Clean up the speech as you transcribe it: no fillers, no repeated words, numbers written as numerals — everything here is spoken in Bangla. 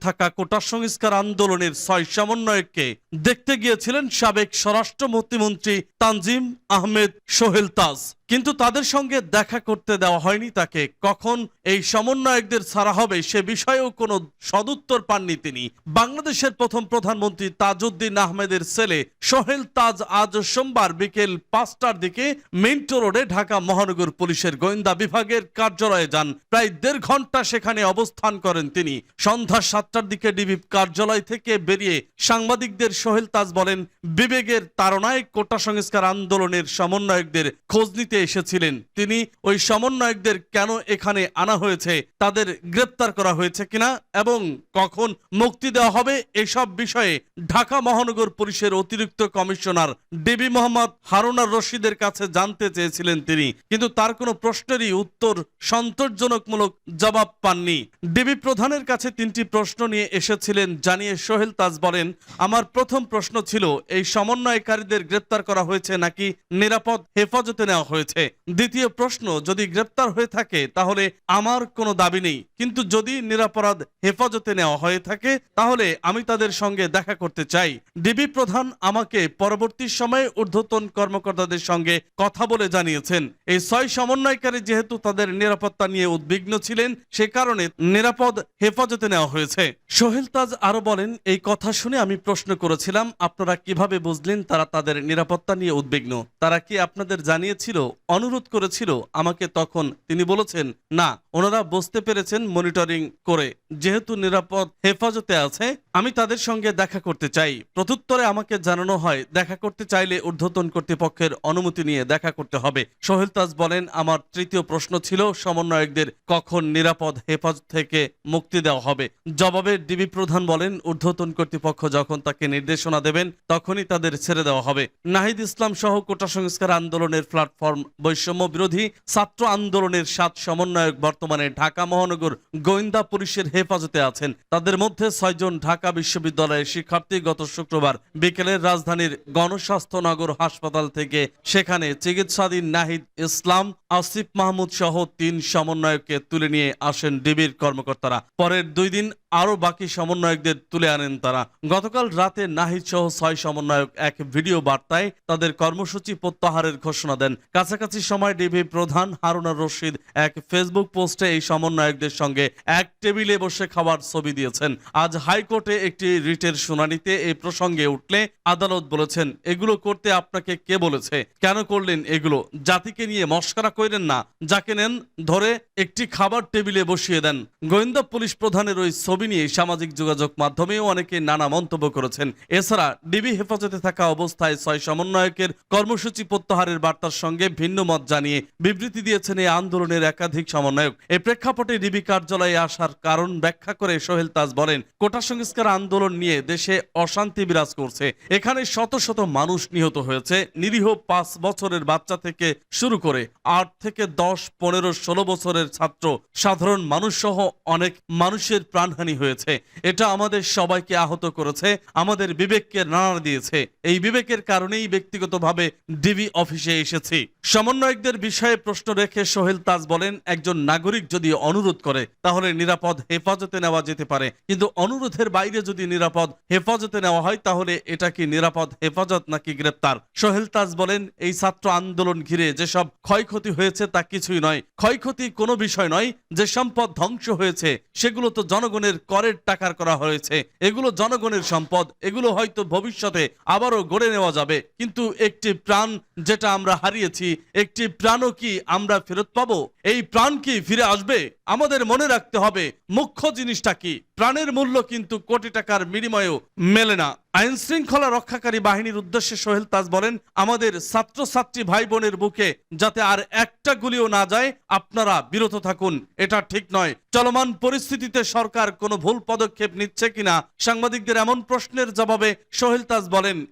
থাকা কোটা সংস্কার আন্দোলনের ৬ সমন্বয়ককে দেখতে গিয়েছিলেন সাবেক স্বরাষ্ট্র প্রতিমন্ত্রী তানজিম আহমেদ সোহেল তাজ, কিন্তু তাদের সঙ্গে দেখা করতে দেওয়া হয়নি তাকে। কখন এই সমন্বয়কদের ছাড়া হবে সে বিষয়েও কোনো সদুত্তর পাননি তিনি। বাংলাদেশের প্রথম প্রধানমন্ত্রী তাজউদ্দিন আহমেদের ছেলে সোহেল তাজ আজ সোমবার বিকেল ৫টার দিকে মিন্টো রোডে ঢাকা মহানগর পুলিশের গোয়েন্দা বিভাগের কার্যালয়ে যান। প্রায় ১.৫ ঘন্টা সেখানে অবস্থান করেন তিনি। সন্ধ্যা ৭টার দিকে ডিবি কার্যালয় থেকে বেরিয়ে সাংবাদিকদের সোহেল তাজ বলেন, বিবেকের তাড়নায় কোটা সংস্কার আন্দোলনের সমন্বয়কদের খোঁজ নিতে এসেছিলেন তিনি। ওই সমন্বয়কদের কেন এখানে আনা হয়েছে, তাদের গ্রেপ্তার করা হয়েছে কিনা এবং কখন মুক্তি দেওয়া হবে, এসব বিষয়ে ঢাকা মহানগর পুলিশের অতিরিক্ত কমিশনার ডিবি মোহাম্মদ হারুনার রশিদের কাছে জানতে চেয়েছিলেন তিনি, কিন্তু তার কোনো প্রশ্নেরই উত্তর সন্তোষজনকমূলক জবাব পাননি। ডিবি প্রধানের কাছে ৩টি প্রশ্ন নিয়ে এসেছিলেন জানিয়ে সোহেল তাজ বলেন, আমার প্রথম প্রশ্ন ছিল এই সমন্বয়কারীদের গ্রেপ্তার করা হয়েছে নাকি নিরাপদ হেফাজতে নেওয়া হয়েছে। দ্বিতীয় প্রশ্ন, যদি গ্রেপ্তার হয়ে থাকে তাহলে আমার কোনো দাবি নেই, কিন্তু যদি নিরাপরাধ হেফাজতে নেওয়া হয়ে থাকে তাহলে আমি তাদের সঙ্গে দেখা করতে চাই। ডিবি প্রধান আমাকে পরবর্তী সময়ে ঊর্ধ্বতন কর্মকর্তাদের সঙ্গে কথা বলে জানিয়েছেন এই ৬ সমন্বয়কারী যেহেতু তাদের নিরাপত্তা নিয়ে উদ্বিগ্ন ছিলেন সে কারণে নিরাপদ হেফাজতে নেওয়া হয়েছে। সোহেল তাজ আরো বলেন, এই কথা শুনে আমি প্রশ্ন করেছিলাম আপনারা কিভাবে বুঝলেন তারা তাদের নিরাপত্তা নিয়ে উদ্বিগ্ন? তারা কি আপনাদের জানিয়েছিল, অনুরোধ করেছিল আমাকে? তখন তিনি বলেছেন, না, ওনারা বুঝতে পেরেছেন মনিটরিং করে যেহেতু নিরাপদ হেফাজতে আছে আমি তাদের সঙ্গে দেখা করতে চাই। প্রত্যুত্তরে আমাকে জানানো হয় দেখা করতে চাইলে ঊর্ধ্বতন কর্তৃপক্ষের অনুমতি নিয়ে দেখা করতে হবে। সোহেল তাজ বলেন, আমার তৃতীয় প্রশ্ন ছিল সমন্বয়কদের কখন নিরাপদ হেফাজত থেকে মুক্তি দেওয়া হবে। জবাবে ডিবি প্রধান বলেন, ঊর্ধ্বতন কর্তৃপক্ষ যখন তাকে নির্দেশনা দেবেন তখনই তাদের ছেড়ে দেওয়া হবে। নাহিদ ইসলাম সহ কোটা সংস্কার আন্দোলনের প্ল্যাটফর্ম বৈষম্য বিরোধী ছাত্র আন্দোলনের ৭ সমন্বয়ক বর্তমানে ঢাকা মহানগর গোয়েন্দা পুলিশের হেফাজতে আছেন। তাদের মধ্যে ৬ জন ঢাকা বিশ্ববিদ্যালয়ের শিক্ষার্থী গত শুক্রবার বিকেলে রাজধানীর গণস্বাস্থ্য নগর হাসপাতাল থেকে সেখানে চিকিৎসাধীন নাহিদ ইসলাম, আসিফ মাহমুদ সহ ৩ সমন্বয়ককে তুলে নিয়ে আসেন ডিবির কর্মকর্তারা। পরের ২ দিন আরো বাকি সমন্বয়কদের তুলে আনেন তারা। গতকাল রাতে নাহিদ সহ ৬ সমন্বয়ক এক ভিডিও বার্তায় তাদের কর্মসূচি প্রত্যাহারের ঘোষণা দেন। কাছাকাছি সময় ডিবি প্রধান হারুনার রশিদ এক ফেসবুক পোস্টে এই সমন্বয়কদের সঙ্গে এক টেবিলে বসে খাওয়ার ছবি দিয়েছেন। আজ হাইকোর্টে একটি রিটের শুনানিতে এই প্রসঙ্গে উঠলে আদালত বলেছেন, এগুলো করতে আপনাকে কে বলেছে, কেন করলেন এগুলো? জাতিকে নিয়ে মস্করা করেন না, যাকে নেন ধরে একটি খাবার টেবিলে বসিয়ে দেন। গোয়েন্দা পুলিশ প্রধানের ওই ছবি নিয়ে সামাজিক যোগাযোগ মাধ্যমেও অনেকে নানা মন্তব্য করেছেন। এছাড়া ডিবি হেফাজতে থাকা অবস্থায় ৬ সমন্বয়কের কর্মসূচি প্রত্যাহারের বার্তার সঙ্গে ভিন্ন মত জানিয়ে বিবৃতি দিয়েছেন এই আন্দোলনের একাধিক সমন্বয়ক। এই প্রেক্ষাপটে ডিবি কার্যালয়ে আসার কারণ ব্যাখ্যা করে সোহেল তাজ বলেন, কোটা সংস্কার আন্দোলন নিয়ে দেশে অশান্তি বিরাজ করছে। এখানে শত শত মানুষ নিহত হয়েছে। নিরীহ ৫ বছরের বাচ্চা থেকে শুরু করে ৮ থেকে ১০, ১৫, ১৬ বছরের ছাত্র, সাধারণ মানুষ সহ অনেক মানুষের প্রাণহানি হয়েছে। এটা আমাদের সবাইকে আহত করেছে, আমাদের বিবেককে নাড়া দিয়েছে। এই বিবেকের কারণেই ব্যক্তিগতভাবে ডিবি অফিসে এসেছি। সমন্বয়কদের বিষয়ে প্রশ্ন রেখে সোহেল তাজ বলেন, একজন নাগরিক যদি অনুরোধ করে তাহলে নিরাপদ হেফাজতে নেওয়া যেতে পারে, কিন্তু অনুরোধের বাইরে যদি নিরাপদ হেফাজতে নেওয়া হয় তাহলে এটা কি নিরাপদ হেফাজত নাকি গ্রেপ্তার? সোহেল তাজ বলেন, এই ছাত্র আন্দোলন ঘিরে যেসব ক্ষয়ক্ষতি হয়েছে তা কিছুই নয়। ক্ষয়ক্ষতি কোনো বিষয় নয়। যে সম্পদ ধ্বংস হয়েছে সেগুলো তো জনগণের করের টাকার করা হয়েছে। এগুলো জনগণের সম্পদ, এগুলো হয়তো ভবিষ্যতে আবারও গড়ে নেওয়া যাবে, কিন্তু একটি প্রাণ যেটা আমরা হারিয়েছি, একটি প্রাণও কি আমরা ফেরত পাবো? এই প্রাণ কি ফিরে আসবে? আমাদের মনে রাখতে হবে মুখ্য জিনিসটা কি। প্রাণের মূল্য কিন্তু কোটি টাকার বিনিময়েও মেলে না। আইন শৃঙ্খলা রক্ষাকারী বাহিনীর উদ্দেশ্যে সোহেল তাজ বলেন, আমাদের ছাত্রছাত্রী ভাই বোনের বুকে যাতে আর একটা গুলিও না যায় আপনারা বিরত থাকুন। এটা ঠিক নয়। চলমান পরিস্থিতিতে সরকার কোনো ভুল পদক্ষেপ নিচ্ছে কিনা সাংবাদিকদের এমন প্রশ্নের জবাবে সোহেল তাজ বলেন,